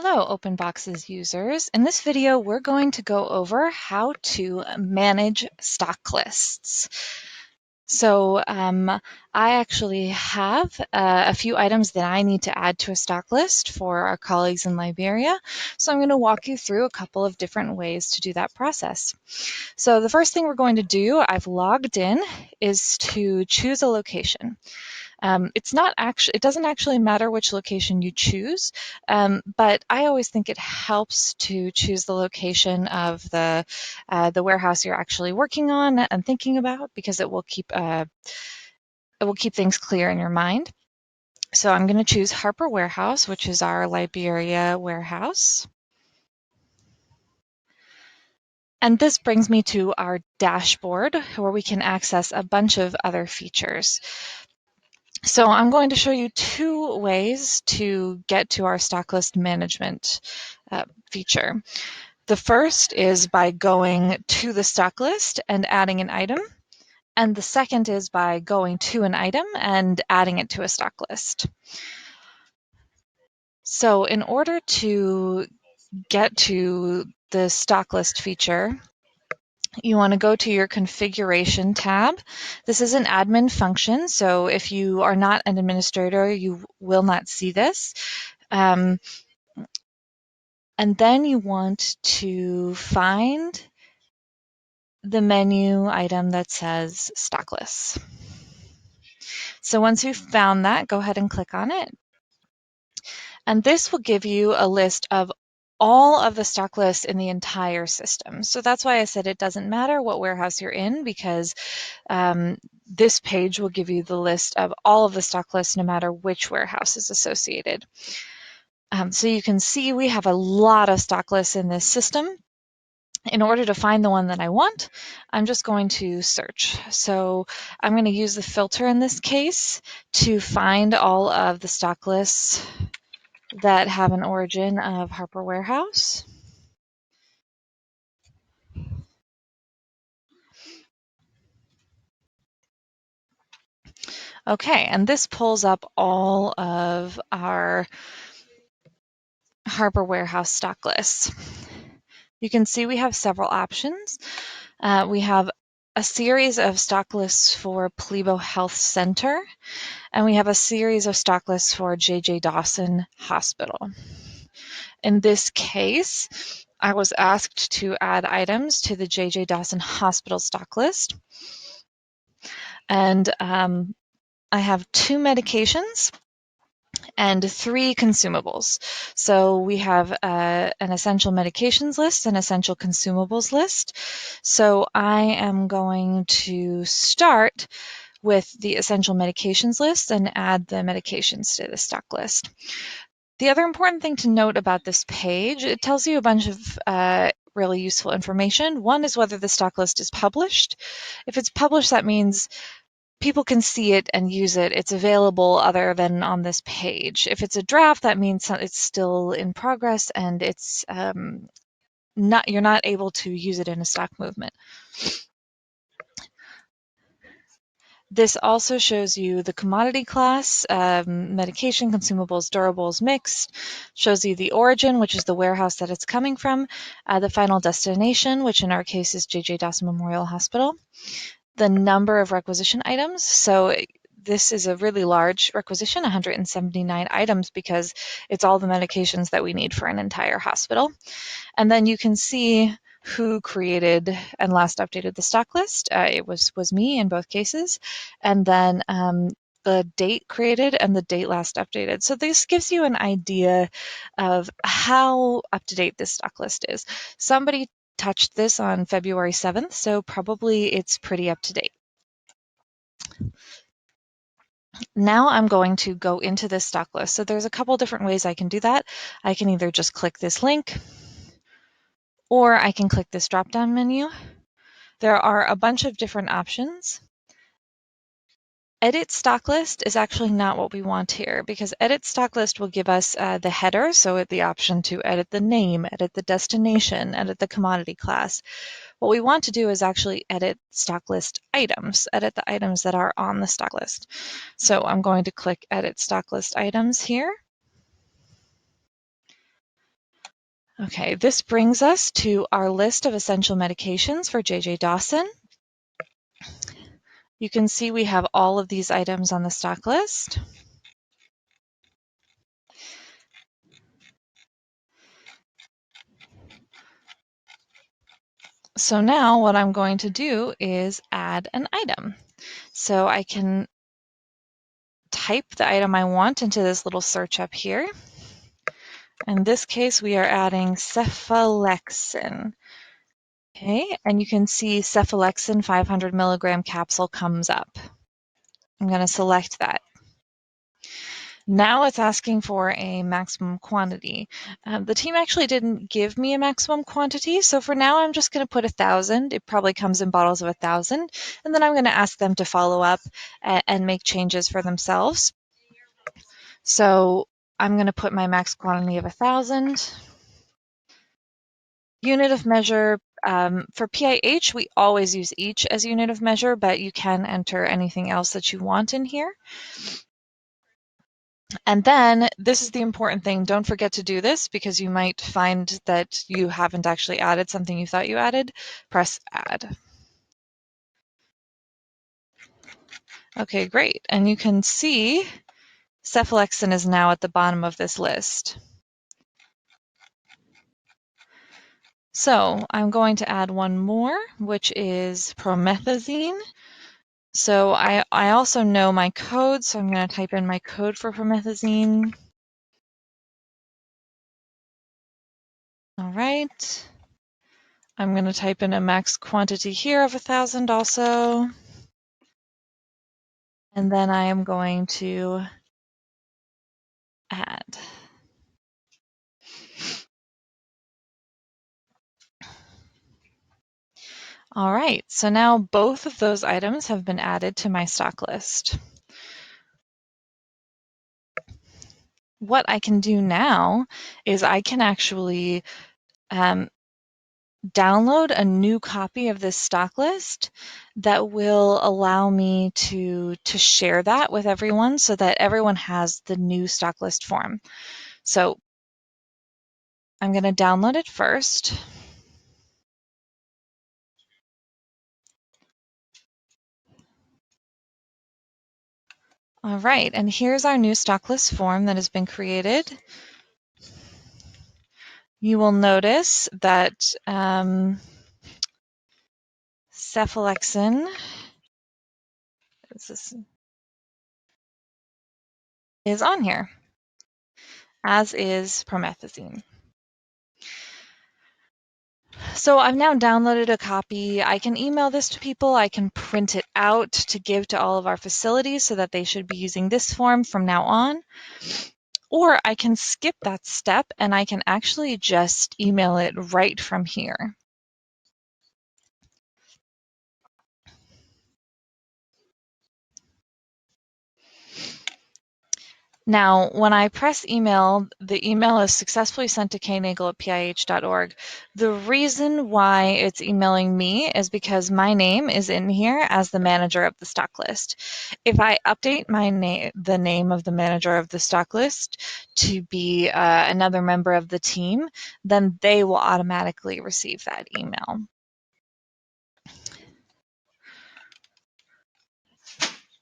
Hello, OpenBoxes users. In this video, we're going to go over how to manage stock lists. So I actually have a few items that I need to add to a stock list for our colleagues in Liberia. So I'm going to walk you through a couple of different ways to do that process. So the first thing we're going to do, I've logged in, is to choose a location. It doesn't actually matter which location you choose, but I always think it helps to choose the location of the warehouse you're actually working on and thinking about, because it will keep things clear in your mind. So I'm going to choose Harper Warehouse, which is our Liberia warehouse. And this brings me to our dashboard, where we can access a bunch of other features. So I'm going to show you two ways to get to our stock list management feature. The first is by going to the stock list and adding an item. And the second is by going to an item and adding it to a stock list. So in order to get to the stock list feature, you want to go to your configuration tab. This is an admin function, so if you are not an administrator, you will not see this. And then you want to find the menu item that says stock lists. So once you've found that, go ahead and click on it. And this will give you a list of all of the stock lists in the entire system. So that's why I said it doesn't matter what warehouse you're in, because this page will give you the list of all of the stock lists no matter which warehouse is associated. So you can see we have a lot of stock lists in this system. In order to find the one that I want, I'm just going to search. So I'm going to use the filter in this case to find all of the stock lists that have an origin of Harper Warehouse. Okay, and this pulls up all of our Harper Warehouse stock lists. You can see we have several options. We have a series of stock lists for Plebo Health Center, and we have a series of stock lists for J.J. Dawson Hospital. In this case, I was asked to add items to the J.J. Dawson Hospital stock list. And I have 2 medications and 3 consumables. So we have an essential medications list, an essential consumables list. So I am going to start with the essential medications list and add the medications to the stock list. The other important thing to note about this page, it tells you a bunch of really useful information. One is whether the stock list is published. If it's published, that means people can see it and use it. It's available other than on this page. If it's a draft, that means it's still in progress and it's you're not able to use it in a stock movement. This also shows you the commodity class, medication, consumables, durables, mixed, shows you the origin, which is the warehouse that it's coming from, the final destination, which in our case is J.J. Dawson Memorial Hospital, the number of requisition items. So this is a really large requisition, 179 items, because it's all the medications that we need for an entire hospital. And then you can see who created and last updated the stock list. It was me in both cases. And then the date created and the date last updated. So this gives you an idea of how up to date this stock list is. Somebody touched this on February 7th, so probably it's pretty up to date. Now I'm going to go into this stock list. So there's a couple different ways I can do that. I can either just click this link, or I can click this drop-down menu. There are a bunch of different options. Edit stock list is actually not what we want here, because edit stock list will give us the header, so the option to edit the name, edit the destination, edit the commodity class. What we want to do is actually edit stock list items, edit the items that are on the stock list. So I'm going to click edit stock list items here. Okay, this brings us to our list of essential medications for J.J. Dawson. You can see we have all of these items on the stock list. So now what I'm going to do is add an item. So I can type the item I want into this little search up here. In this case, we are adding cephalexin. Okay, and you can see cephalexin 500 milligram capsule comes up. I'm going to select that. Now it's asking for a maximum quantity. The team actually didn't give me a maximum quantity, so for now I'm just going to put 1,000. It probably comes in bottles of 1,000, and then I'm going to ask them to follow up and make changes for themselves. So I'm going to put my max quantity of 1,000. Unit of measure, for PIH, we always use each as unit of measure, but you can enter anything else that you want in here. And then this is the important thing. Don't forget to do this because you might find that you haven't actually added something you thought you added. Press add. Okay, great. And you can see cephalexin is now at the bottom of this list. So I'm going to add one more, which is promethazine. So I also know my code, so I'm going to type in my code for promethazine. All right. I'm going to type in a max quantity here of 1,000 also. And then I am going to add. All right, so now both of those items have been added to my stock list. What I can do now is I can actually download a new copy of this stock list that will allow me to share that with everyone so that everyone has the new stock list form. So I'm going to download it first. All right, and here's our new stock list form that has been created. You will notice that cephalexin is on here, as is promethazine. So I've now downloaded a copy. I can email this to people. I can print it out to give to all of our facilities so that they should be using this form from now on. Or I can skip that step and I can actually just email it right from here. Now, when I press email, the email is successfully sent to knagel@pih.org. The reason why it's emailing me is because my name is in here as the manager of the stock list. If I update the name of the manager of the stock list to be another member of the team, then they will automatically receive that email.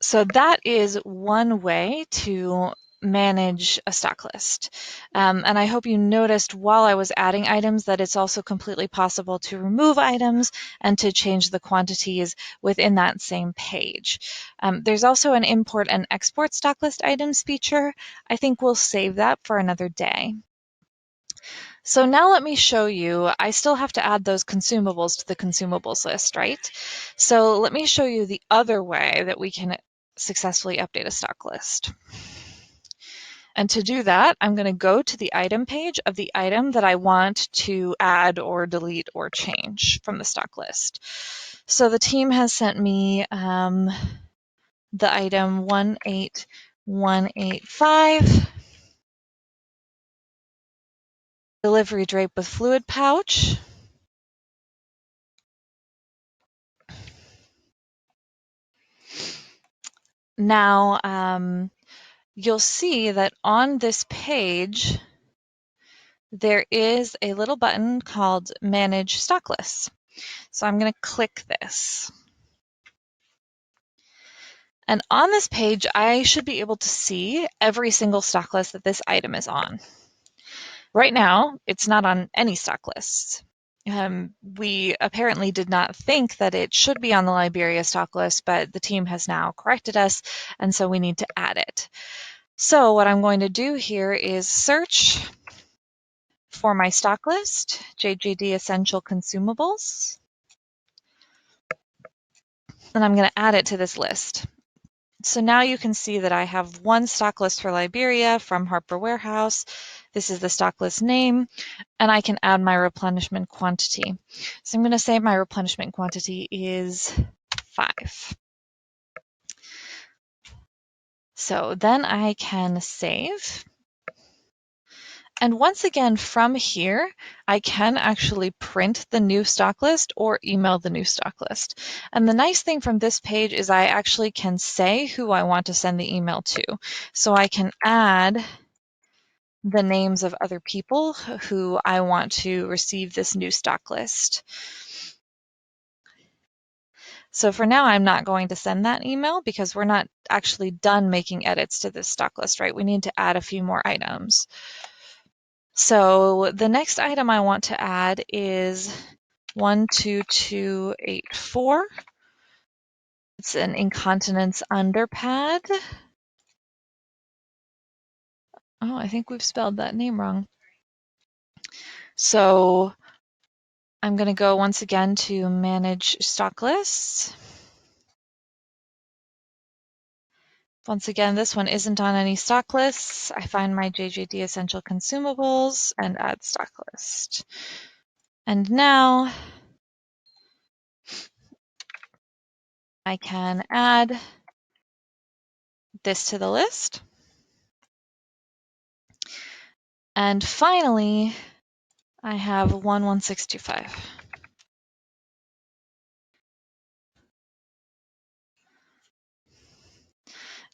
So that is one way to manage a stock list. And I hope you noticed while I was adding items that it's also completely possible to remove items and to change the quantities within that same page. There's also an import and export stock list items feature. I think we'll save that for another day. So now let me show you, I still have to add those consumables to the consumables list, right? So let me show you the other way that we can successfully update a stock list. And to do that, I'm going to go to the item page of the item that I want to add or delete or change from the stock list. So the team has sent me the item 18185, delivery drape with fluid pouch. Now, you'll see that on this page, there is a little button called Manage Stock Lists. So I'm going to click this. And on this page, I should be able to see every single stock list that this item is on. Right now, it's not on any stock lists. We apparently did not think that it should be on the Liberia stock list, but the team has now corrected us, and so we need to add it. So what I'm going to do here is search for my stock list, JJD Essential Consumables, and I'm going to add it to this list. So now you can see that I have one stock list for Liberia from Harper Warehouse. This is the stock list name, and I can add my replenishment quantity. So I'm going to say my replenishment quantity is 5. So then I can save. And once again, from here, I can actually print the new stock list or email the new stock list. And the nice thing from this page is I actually can say who I want to send the email to. So I can add the names of other people who I want to receive this new stock list. So for now, I'm not going to send that email because we're not actually done making edits to this stock list, right? We need to add a few more items. So the next item I want to add is 12284. It's an incontinence underpad. Oh, I think we've spelled that name wrong. So I'm going to go once again to Manage Stock Lists. Once again, this one isn't on any stock lists. I find my JJD Essential Consumables and add stock list. And now I can add this to the list. And finally, I have 11625.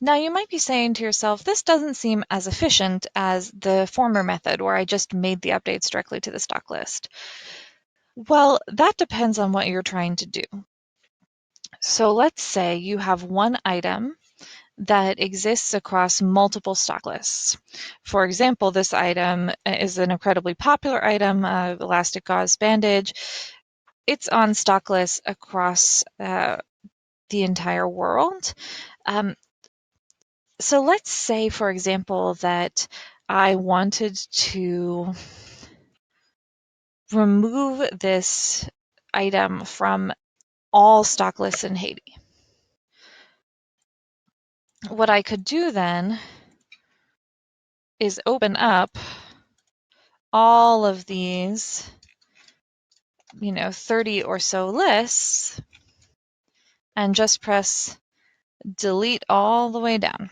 Now you might be saying to yourself, this doesn't seem as efficient as the former method where I just made the updates directly to the stock list. Well, that depends on what you're trying to do. So let's say you have one item that exists across multiple stock lists. For example, this item is an incredibly popular item, elastic gauze bandage. It's on stock lists across the entire world. So let's say, for example, that I wanted to remove this item from all stock lists in Haiti. What I could do then is open up all of these, 30 or so lists and just press delete all the way down.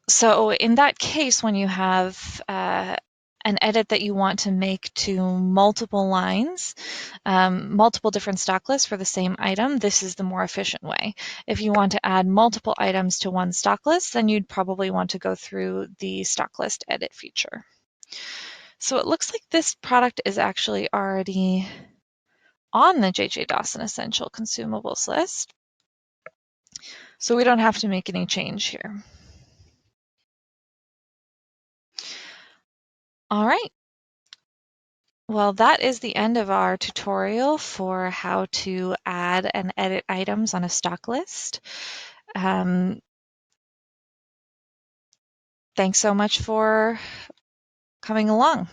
So in that case, when you have an edit that you want to make to multiple lines, multiple different stock lists for the same item, this is the more efficient way. If you want to add multiple items to one stock list, then you'd probably want to go through the stock list edit feature. So it looks like this product is actually already on the J.J. Dawson Essential Consumables list. So we don't have to make any change here. All right. Well, that is the end of our tutorial for how to add and edit items on a stock list. Thanks so much for coming along.